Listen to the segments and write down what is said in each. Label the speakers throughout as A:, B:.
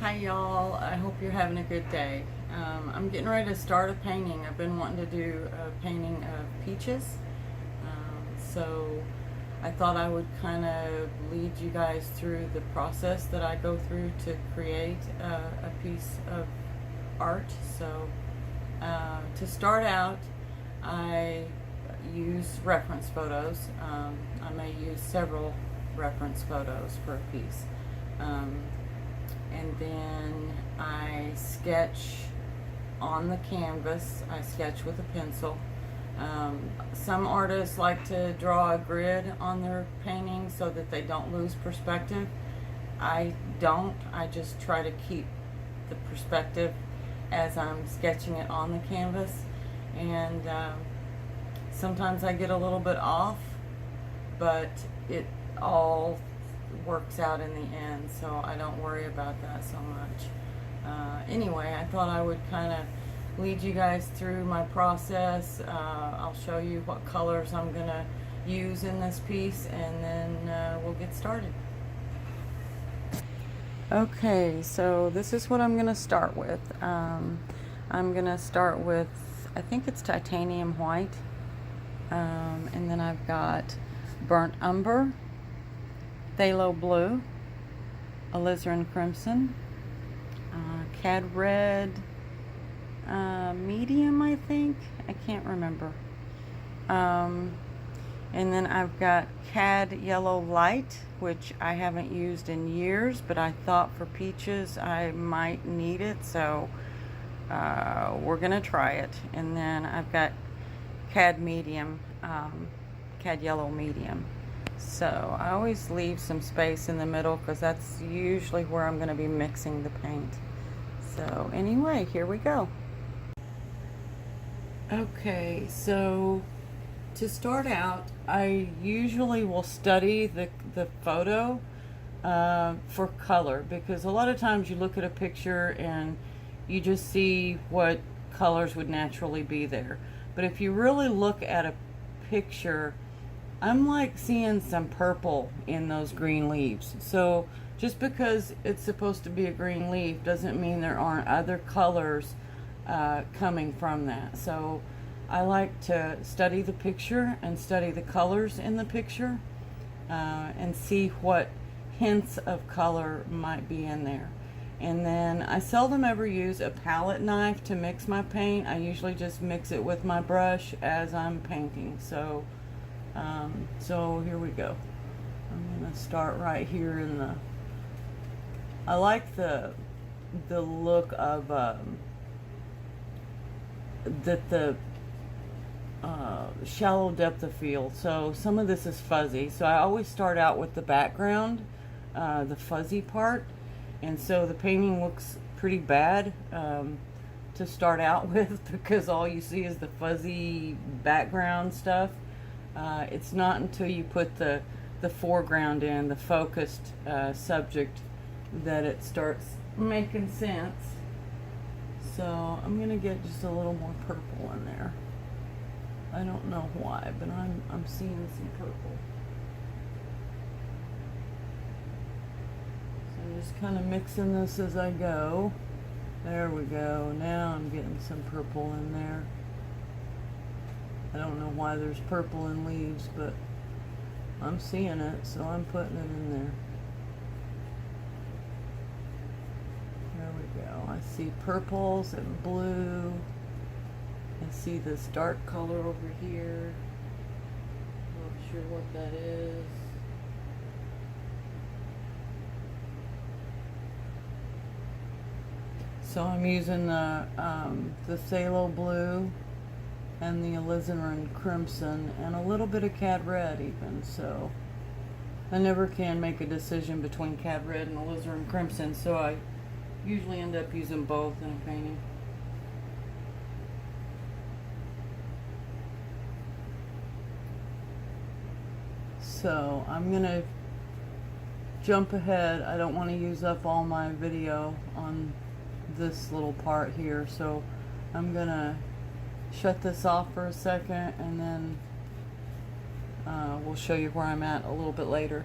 A: Hi y'all, I hope you're having a good day. I'm getting ready to start a painting. I've been wanting to do a painting of peaches. So I thought I would kind of lead you guys through the process that I go through to create a piece of art. So to start out, I use reference photos. I may use several reference photos for a piece. And then I sketch on the canvas. I sketch with a pencil. Some artists like to draw a grid on their paintings so that they don't lose perspective. I don't. I just try to keep the perspective as I'm sketching it on the canvas. And sometimes I get a little bit off, but it all works out in the end, so I don't worry about that so much. Anyway, I thought I would kind of lead you guys through my process. I'll show you what colors I'm going to use in this piece, and then we'll get started. Okay, so this is what I'm going to start with. I'm going to start with, I think it's titanium white, and then I've got burnt umber, phthalo blue, alizarin crimson, cad red, medium, I think. I can't remember. And then I've got cad yellow light, which I haven't used in years, but I thought for peaches I might need it, so we're gonna try it. And then I've got cad medium, cad yellow medium. So I always leave some space in the middle because that's usually where I'm going to be mixing the paint. So anyway, here we go. Okay, so to start out, I usually will study the photo for color, because a lot of times you look at a picture and you just see what colors would naturally be there. But if you really look at a picture, I'm like seeing some purple in those green leaves. So just because it's supposed to be a green leaf doesn't mean there aren't other colors coming from that. So I like to study the picture and study the colors in the picture and see what hints of color might be in there. And then I seldom ever use a palette knife to mix my paint. I usually just mix it with my brush as I'm painting. So here we go. I'm gonna start right here in the. I like the look of the shallow depth of field. So some of this is fuzzy. So I always start out with the background, the fuzzy part, and so the painting looks pretty bad to start out with because all you see is the fuzzy background stuff. It's not until you put the foreground in, the focused subject, that it starts making sense. So I'm gonna get just a little more purple in there. I don't know why, but I'm seeing some purple. So I'm just kind of mixing this as I go. There we go. Now I'm getting some purple in there. I don't know why there's purple in leaves, but I'm seeing it, so I'm putting it in there. There we go. I see purples and blue. I see this dark color over here. Not sure what that is. So I'm using the phthalo blue and the alizarin crimson and a little bit of cad red even. So I never can make a decision between cad red and alizarin crimson, so I usually end up using both in a painting. So I'm gonna jump ahead. I don't want to use up all my video on this little part here, so I'm gonna shut this off for a second, and then we'll show you where I'm at a little bit later.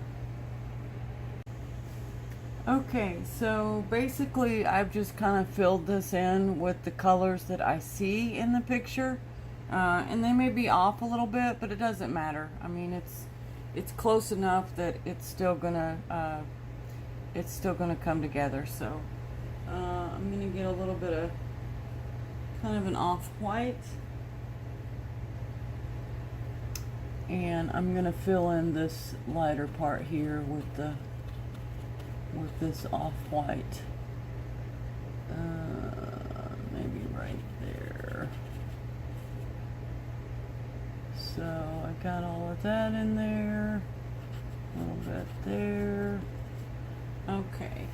A: Okay, so basically I've just kind of filled this in with the colors that I see in the picture. And they may be off a little bit, but it doesn't matter. I mean, it's close enough that it's still gonna come together. So I'm gonna get a little bit of kind of an off-white, and I'm gonna fill in this lighter part here with this off-white. Maybe right there. So I got all of that in there, a little bit there. Okay,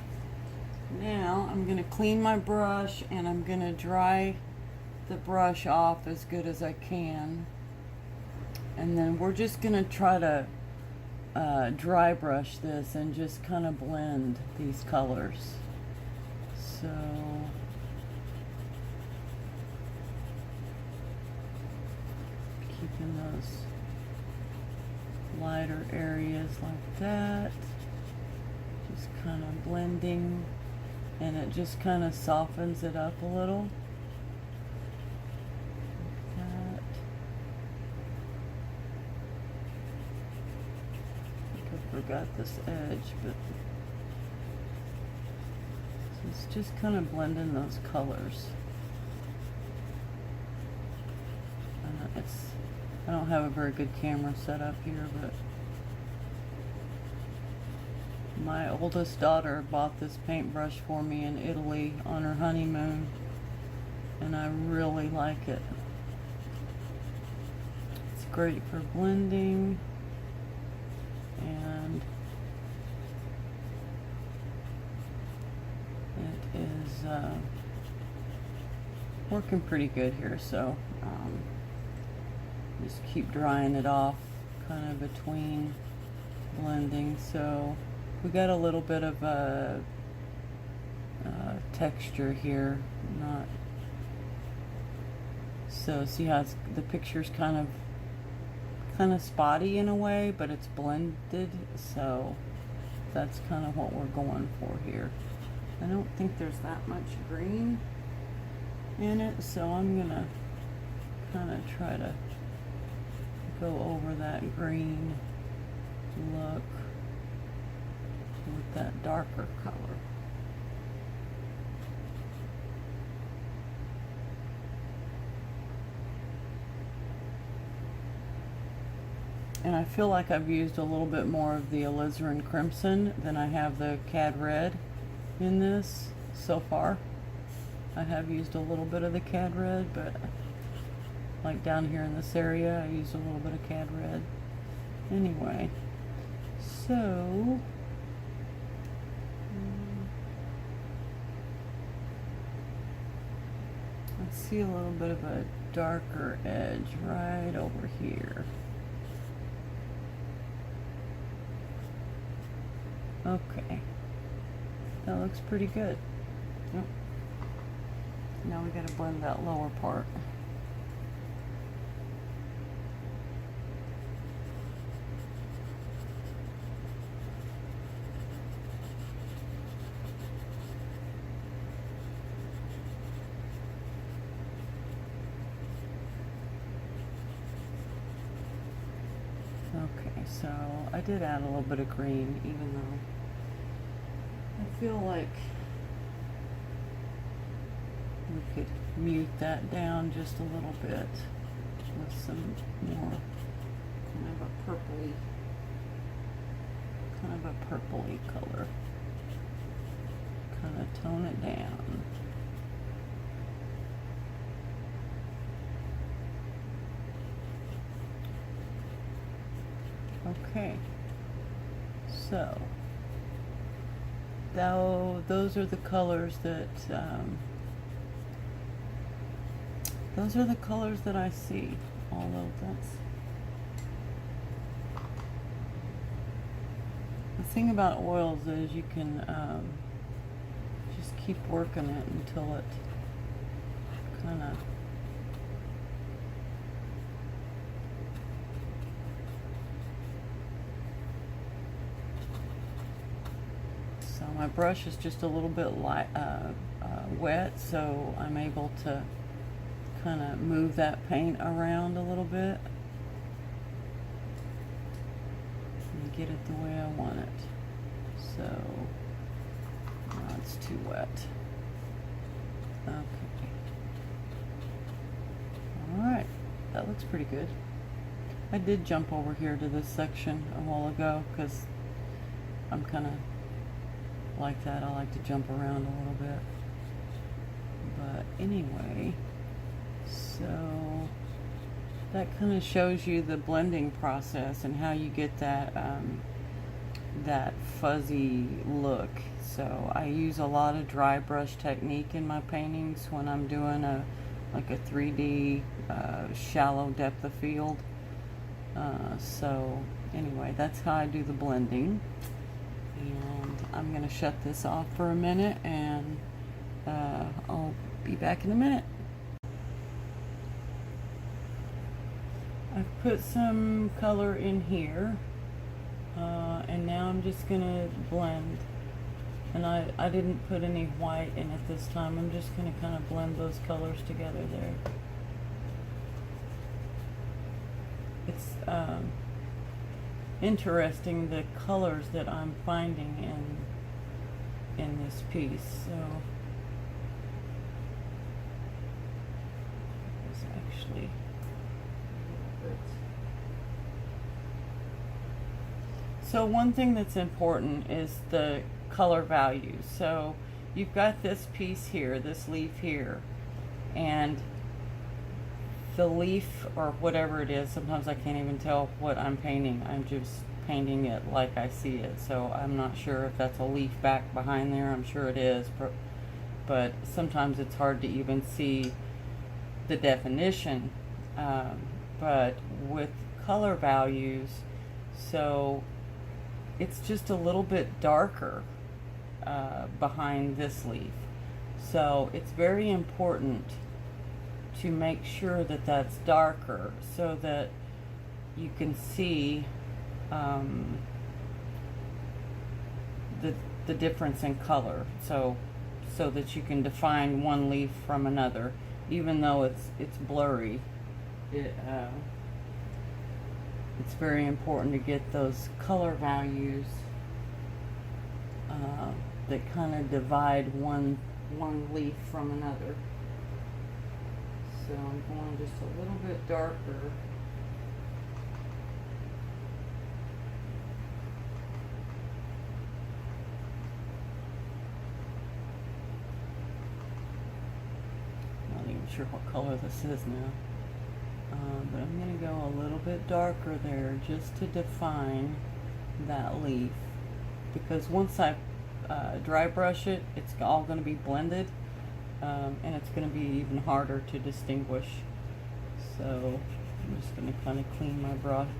A: now I'm gonna clean my brush and I'm gonna dry the brush off as good as I can. And then we're just gonna try to dry brush this and just kind of blend these colors. So keeping those lighter areas like that, just kind of blending, and it just kind of softens it up a little. Forgot this edge, but it's just kind of blending those colors. I don't have a very good camera set up here, but my oldest daughter bought this paintbrush for me in Italy on her honeymoon, and I really like it. It's great for blending. And it is working pretty good here, so just keep drying it off kind of between blending. So we got a little bit of a texture here, not so see how the picture's kind of spotty in a way, but it's blended, so that's kind of what we're going for here. I don't think there's that much green in it, so I'm gonna kind of try to go over that green look with that darker color. And I feel like I've used a little bit more of the alizarin crimson than I have the cad red in this so far. I have used a little bit of the cad red, but like down here in this area, I used a little bit of cad red. Anyway, so I see a little bit of a darker edge right over here. Okay, that looks pretty good. Yep. Now we gotta blend that lower part. Okay, so I did add a little bit of green, even though I feel like we could mute that down just a little bit with some more kind of a purpley color. Kind of tone it down. Okay, so those are the colors that I see. Although that's the thing about oils is you can just keep working it until it kind of My brush is just a little bit light, wet, so I'm able to kind of move that paint around a little bit and get it the way I want it. So now it's too wet. Okay. Alright, that looks pretty good. I did jump over here to this section a while ago because I'm kind of like that. I like to jump around a little bit. But anyway, so that kind of shows you the blending process and how you get that that fuzzy look. So I use a lot of dry brush technique in my paintings when I'm doing like a 3D shallow depth of field. So anyway, that's how I do the blending. And I'm going to shut this off for a minute, and I'll be back in a minute. I've put some color in here, and now I'm just going to blend. And I didn't put any white in it this time. I'm just going to kind of blend those colors together there. It's interesting the colors that I'm finding in this piece. So it's actually so one thing that's important is the color values. So you've got this piece here, this leaf here, and the leaf, or whatever it is, sometimes I can't even tell what I'm painting. I'm just painting it like I see it. So I'm not sure if that's a leaf back behind there. I'm sure it is, but sometimes it's hard to even see the definition. But with color values, so it's just a little bit darker behind this leaf. So it's very important to make sure that that's darker so that you can see the difference in color, so that you can define one leaf from another, even though it's blurry. It's very important to get those color values that kind of divide one leaf from another. So I'm going just a little bit darker. Not even sure what color this is now. But I'm going to go a little bit darker there just to define that leaf. Because once I dry brush it, it's all going to be blended. And it's going to be even harder to distinguish. So I'm just going to kind of clean my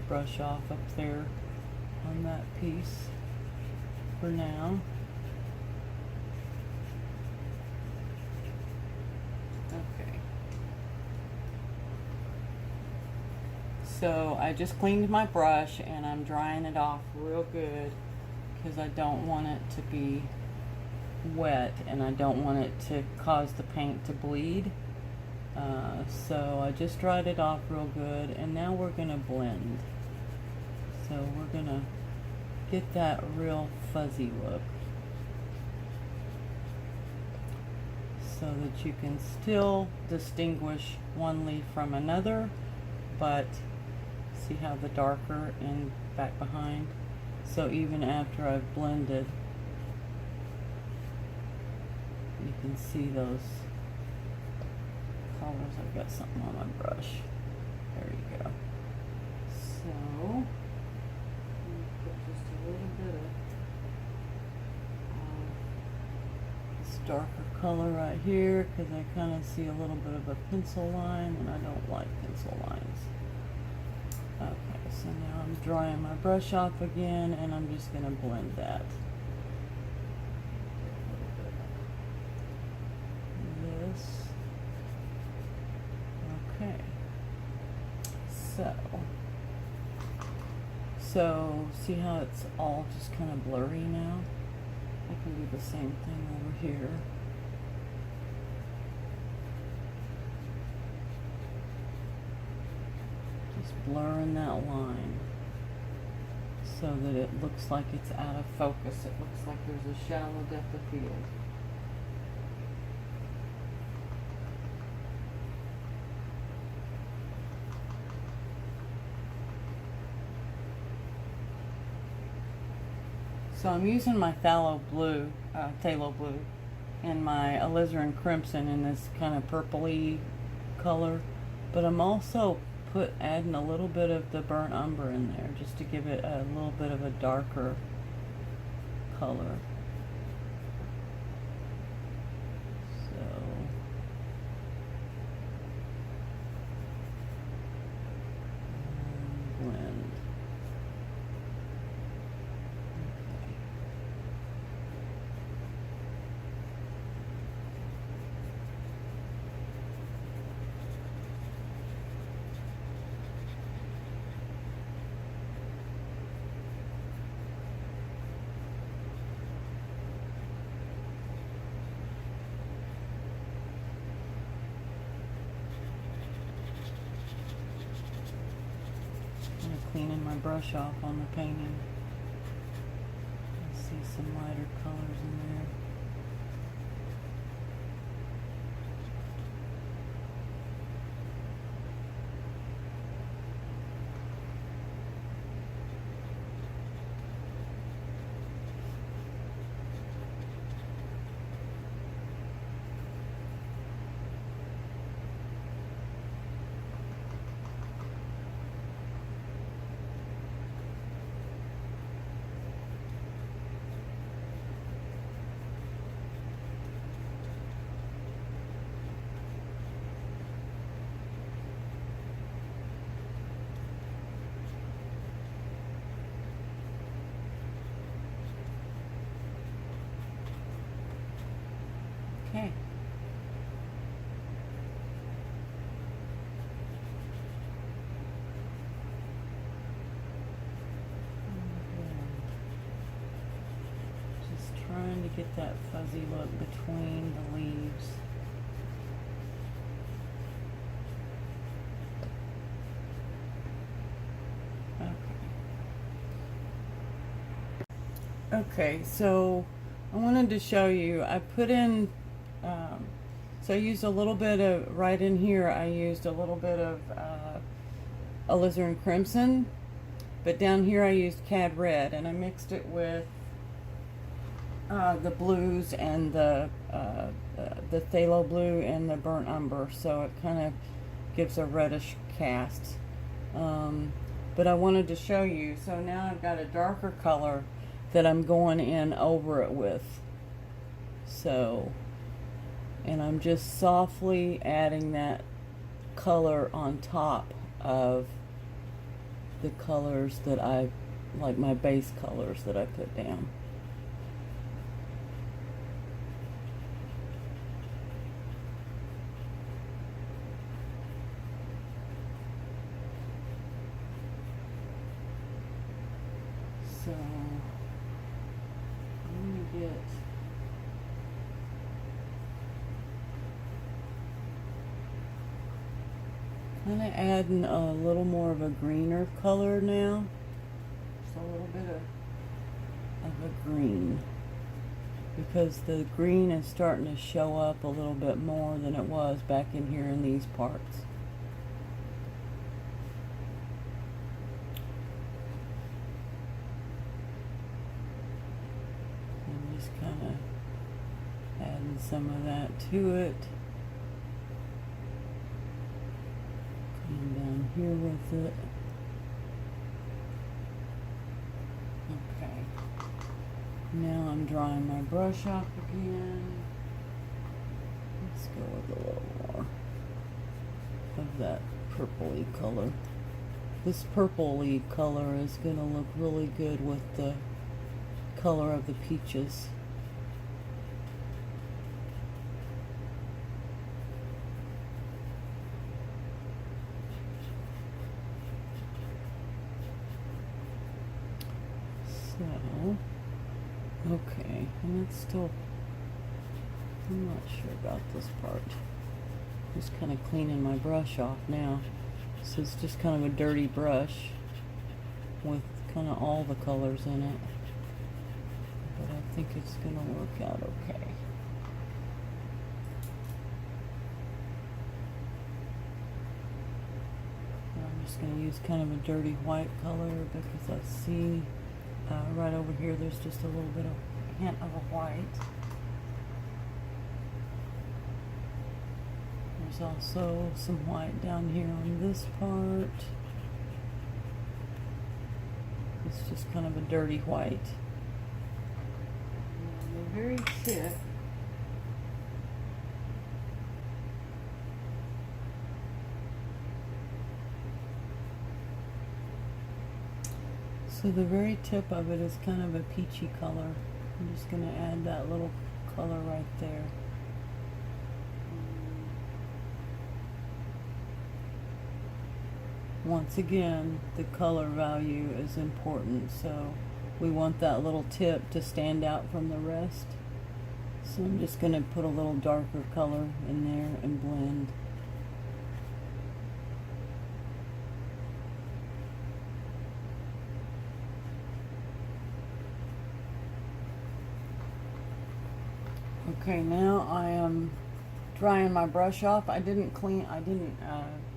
A: brush off up there on that piece for now. Okay. So I just cleaned my brush and I'm drying it off real good because I don't want it to be wet and I don't want it to cause the paint to bleed. So I just dried it off real good, and now we're gonna blend. So we're gonna get that real fuzzy look so that you can still distinguish one leaf from another, but see how the darker and back behind. So even after I've blended, you can see those colors. I've got something on my brush. There you go. So, I'm going to put just a little bit of this darker color right here because I kind of see a little bit of a pencil line, and I don't like pencil lines. Okay, so now I'm drying my brush off again, and I'm just going to blend that. Okay, so see how it's all just kind of blurry now? I can do the same thing over here. Just blurring that line so that it looks like it's out of focus. It looks like there's a shallow depth of field. So I'm using my phthalo blue, and my alizarin crimson in this kind of purpley color, but I'm also adding a little bit of the burnt umber in there just to give it a little bit of a darker color. So blend. Cleaning my brush off on the painting. I see some lighter colors in there. Okay. Just trying to get that fuzzy look between the leaves. Okay, so I wanted to show you, I put in, so I used a little bit of, right in here, I used a little bit of alizarin crimson, but down here I used cad red, and I mixed it with the blues and the phthalo blue and the burnt umber, so it kind of gives a reddish cast. But I wanted to show you, so now I've got a darker color that I'm going in over it with. So, and I'm just softly adding that color on top of the colors that like my base colors that I put down. So I'm gonna get kind of adding a little more of a greener color now. Just a little bit of a green, because the green is starting to show up a little bit more than it was back in here in these parts. And just kind of adding some of that to it. Coming down here with it. Okay. Now I'm drying my brush off again. Let's go with a little more of that purpley color. This purpley color is going to look really good with the color of the peaches. So, Okay, and it's still, I'm not sure about this part. Just kind of cleaning my brush off now. So it's just kind of a dirty brush with kind of all the colors in it. But I think it's going to work out okay. I'm just going to use kind of a dirty white color because I see right over here there's just a little bit of hint of a white. There's also some white down here on this part. It's just kind of a dirty white. And the very tip, so the very tip of it is kind of a peachy color. I'm just going to add that little color right there. Once again, the color value is important, so we want that little tip to stand out from the rest. So I'm just going to put a little darker color in there and blend. Okay, now I am drying my brush off. I didn't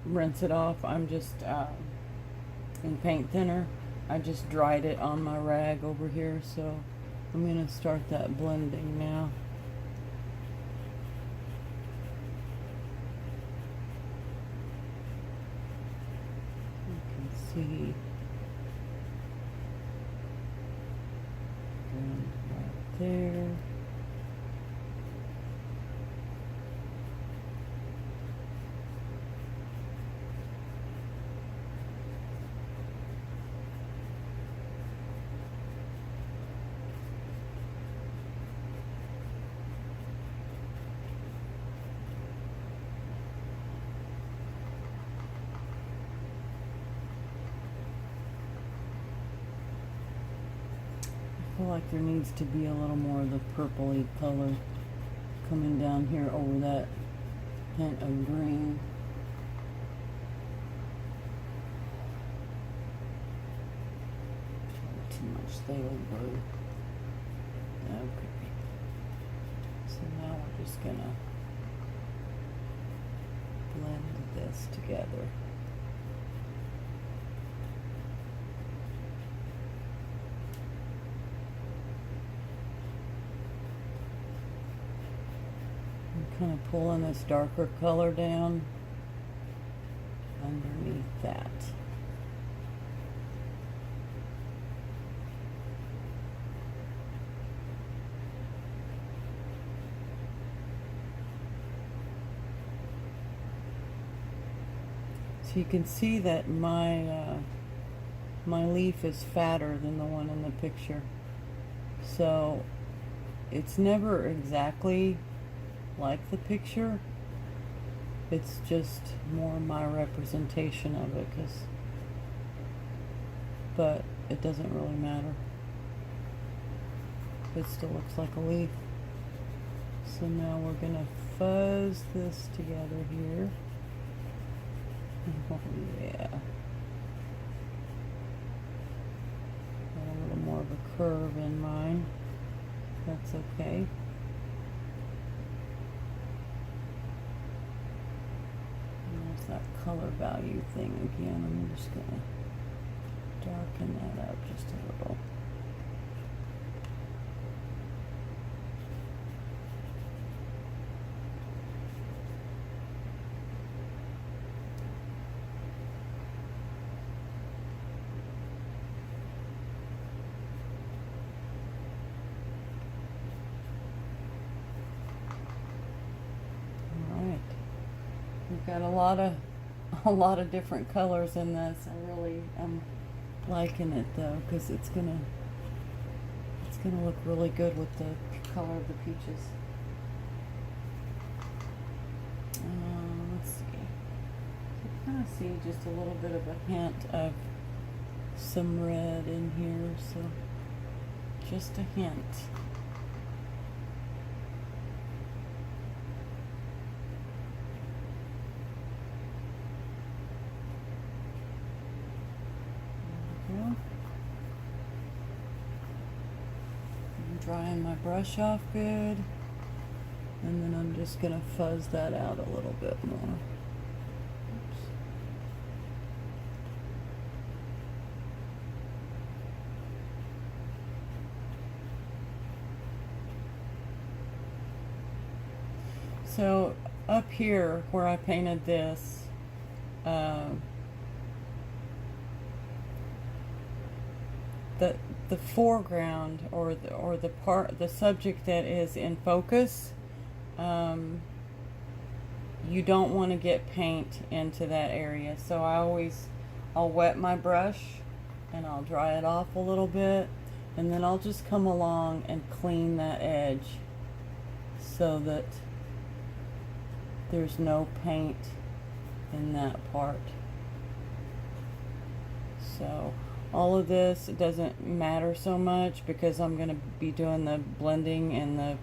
A: rinse it off. I'm just in paint thinner. I just dried it on my rag over here, so I'm going to start that blending now. You can see blend right there. I feel like there needs to be a little more of the purpley color coming down here over that hint of green. Too much phthalo blue. Okay. So now we're just gonna blend this together. Kind of pulling this darker color down underneath that. So you can see that my leaf is fatter than the one in the picture. So it's never exactly like the picture. It's just more my representation of it, but it doesn't really matter. It still looks like a leaf. So now we're gonna fuzz this together here. Oh yeah. Got a little more of a curve in mine. That's okay. That color value thing again. I'm just gonna darken that up just a little. We've got a lot of different colors in this. I really am liking it though, because it's gonna look really good with the color of the peaches. Let's see. You kind of see just a little bit of a hint of some red in here, so Just a hint. There we go. I'm drying my brush off good. And then I'm just going to fuzz that out a little bit more. Oops. So up here where I painted this, the foreground or the subject that is in focus, you don't want to get paint into that area. So I'll wet my brush and I'll dry it off a little bit, and then I'll just come along and clean that edge so that there's no paint in that part. So all of this, it doesn't matter so much because I'm going to be doing the blending and the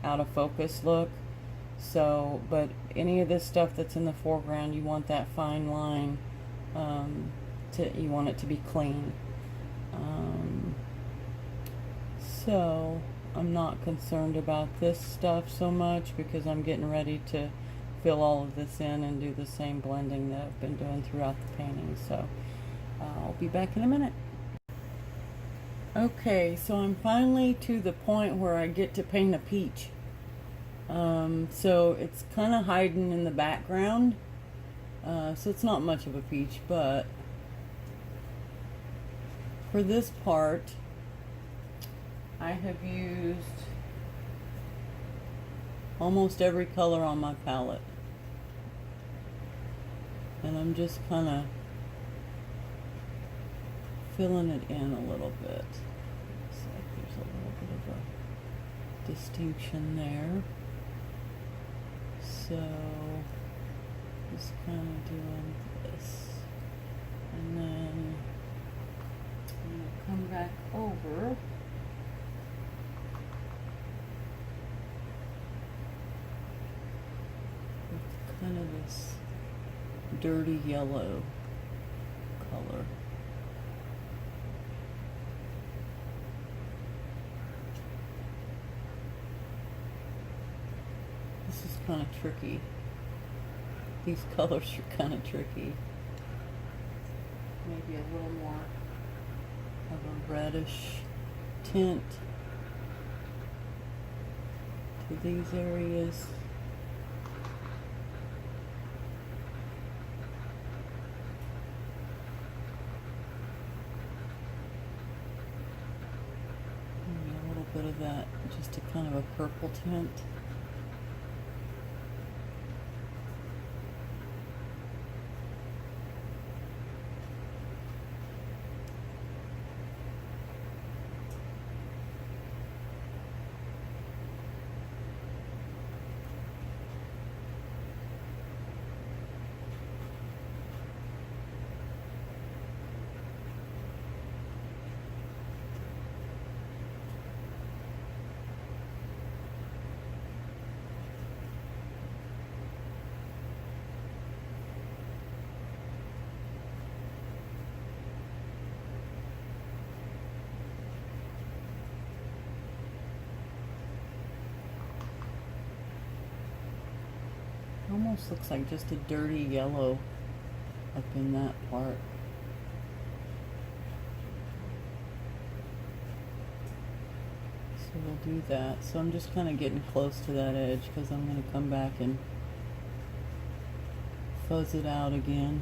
A: out of focus look. So, but any of this stuff that's in the foreground, you want that fine line, you want it to be clean. So I'm not concerned about this stuff so much because I'm getting ready to fill all of this in and do the same blending that I've been doing throughout the painting. So I'll be back in a minute. Okay, so I'm finally to the point where I get to paint a peach. So it's kind of hiding in the background, so it's not much of a peach, but for this part I have used almost every color on my palette, and I'm just kind of filling it in a little bit. Looks like there's a little bit of a distinction there. So just kind of doing this, and then I'm going to come back over with kind of this dirty yellow color. This is kind of tricky. These colors are kind of tricky. Maybe a little more of a reddish tint to these areas. Maybe a little bit of that, just a kind of a purple tint. Almost looks like just a dirty yellow up in that part. So we'll do that. So I'm just kind of getting close to that edge because I'm going to come back and fuzz it out again.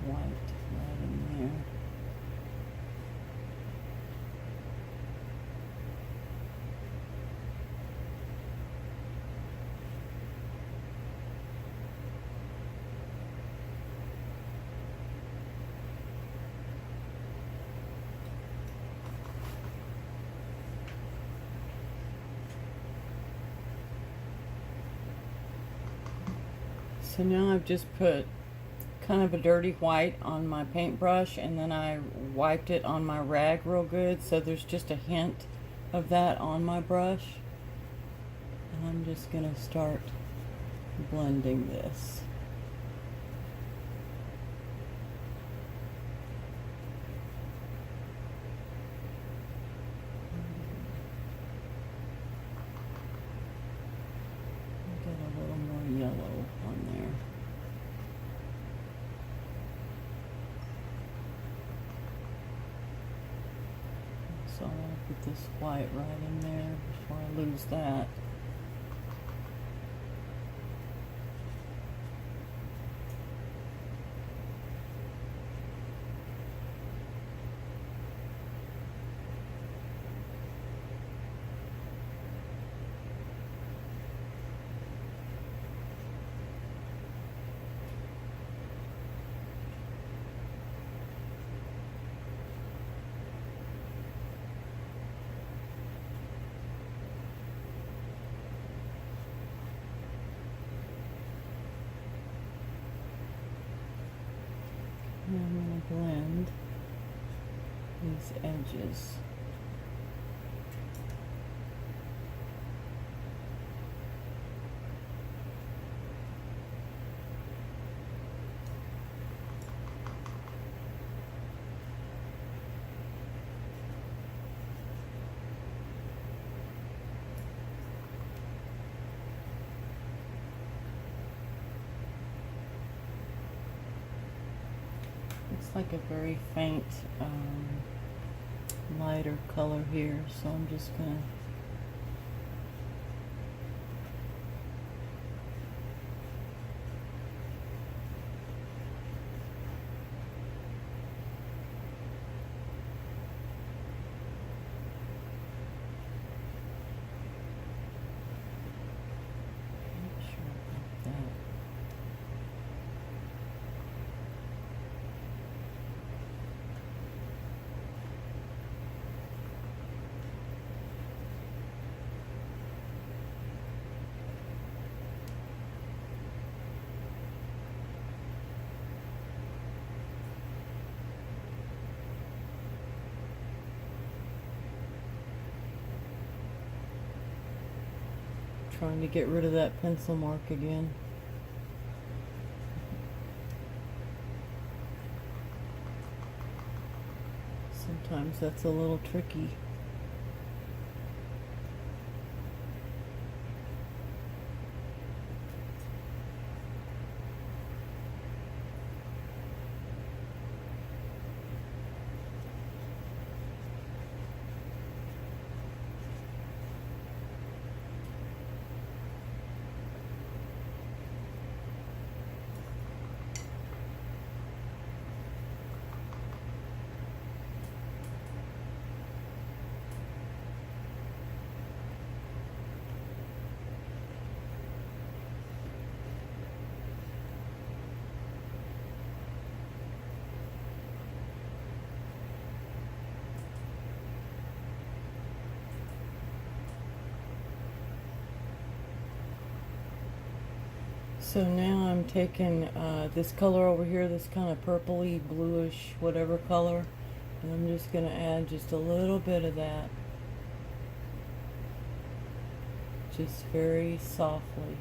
A: White right in there. So now I've just put kind of a dirty white on my paintbrush, and then I wiped it on my rag real good, so there's just a hint of that on my brush. And I'm just gonna start blending this. Get a little more yellow on there. So I'm going to put this white right in there before I lose that. And I'm going to blend these edges. It's like a very faint, lighter color here, so I'm just gonna make sure I got that. Trying to get rid of that pencil mark again. Sometimes that's a little tricky. So now I'm taking this color over here, this kind of purpley, bluish, whatever color, and I'm just going to add just a little bit of that, just very softly.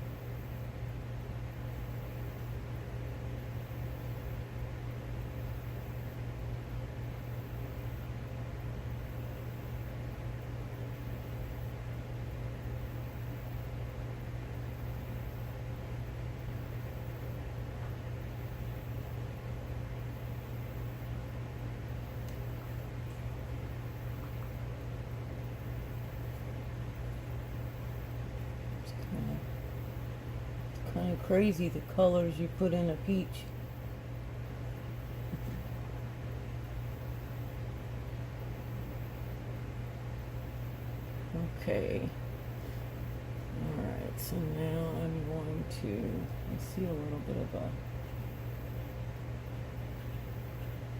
A: Kind of crazy the colors you put in a peach. Okay. Alright, so now I'm going to, I see a little bit of a, I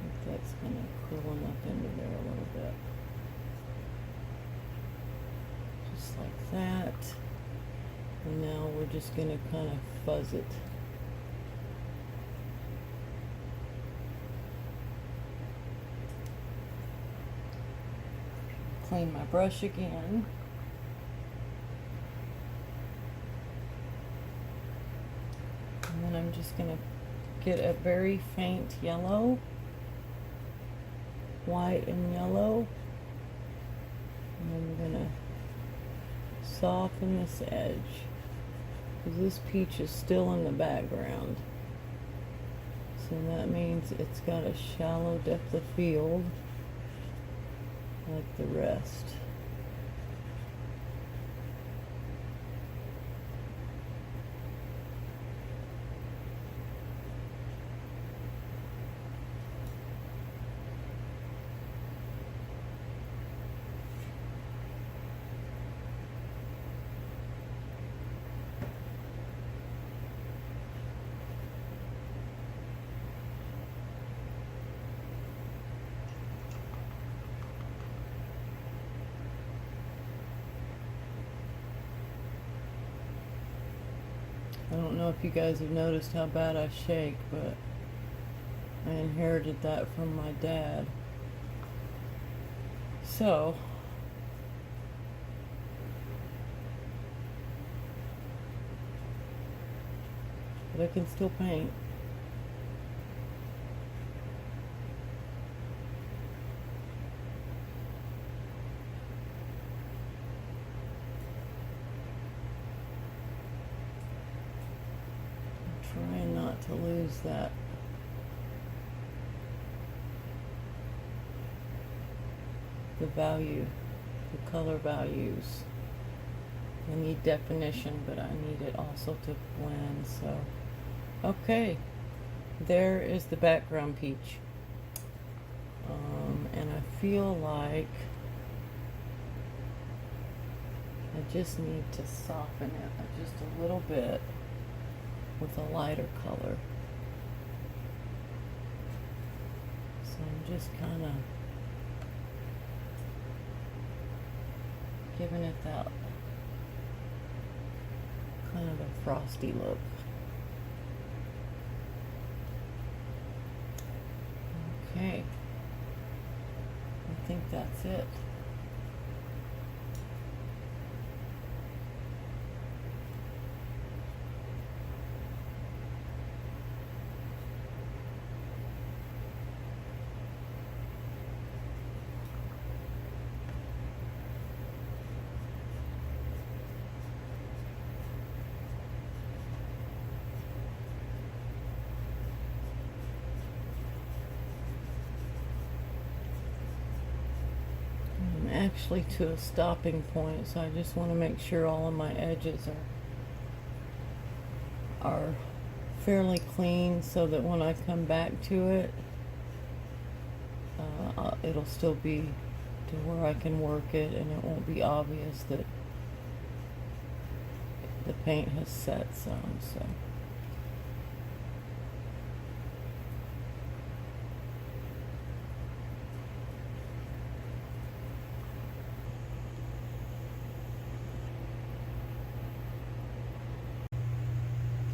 A: think that's kind of curling up into there a little bit. Just like that. And now we're just going to kind of fuzz it. clean my brush again. And then I'm just going to get a very faint yellow, white and yellow. And then we're going to soften this edge, because this peach is still in the background. So that means it's got a shallow depth of field like the rest. I don't know if you guys have noticed how bad I shake, but I inherited that from my dad. So, but I can still paint. Trying not to lose that the value, the color values. I need definition, but I need it also to blend. So, okay, there is the background peach. And I feel like I just need to soften it just a little bit with a lighter color. So I'm just kind of giving it that kind of a frosty look. Okay, I think that's it. Actually to a stopping point, so I just want to make sure all of my edges are fairly clean, so that when I come back to it, it'll still be to where I can work it, and it won't be obvious that the paint has set some. So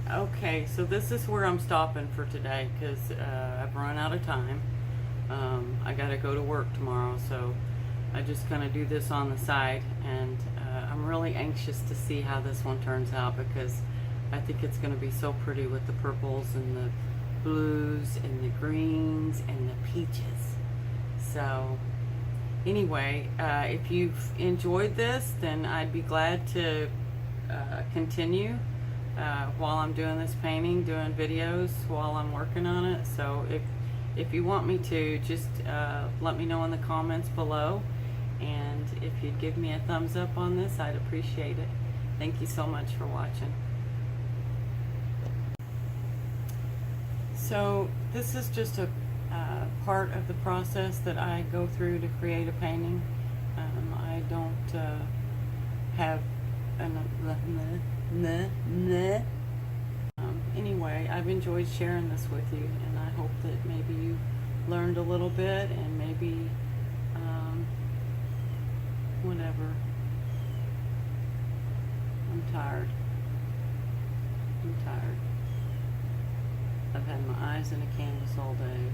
A: okay, so this is where I'm stopping for today, because I've run out of time. I gotta go to work tomorrow, so I just kind of do this on the side, and I'm really anxious to see how this one turns out, because I think it's going to be so pretty with the purples and the blues and the greens and the peaches. So anyway, if you've enjoyed this, then I'd be glad to continue while I'm doing this painting, doing videos while I'm working on it. So if you want me to, just let me know in the comments below, and if you'd give me a thumbs up on this, I'd appreciate it. Thank you so much for watching. So this is just a part of the process that I go through to create a painting. I don't have anyway, I've enjoyed sharing this with you, and I hope that maybe you learned a little bit, and maybe whatever. I'm tired. I've had my eyes in a canvas all day.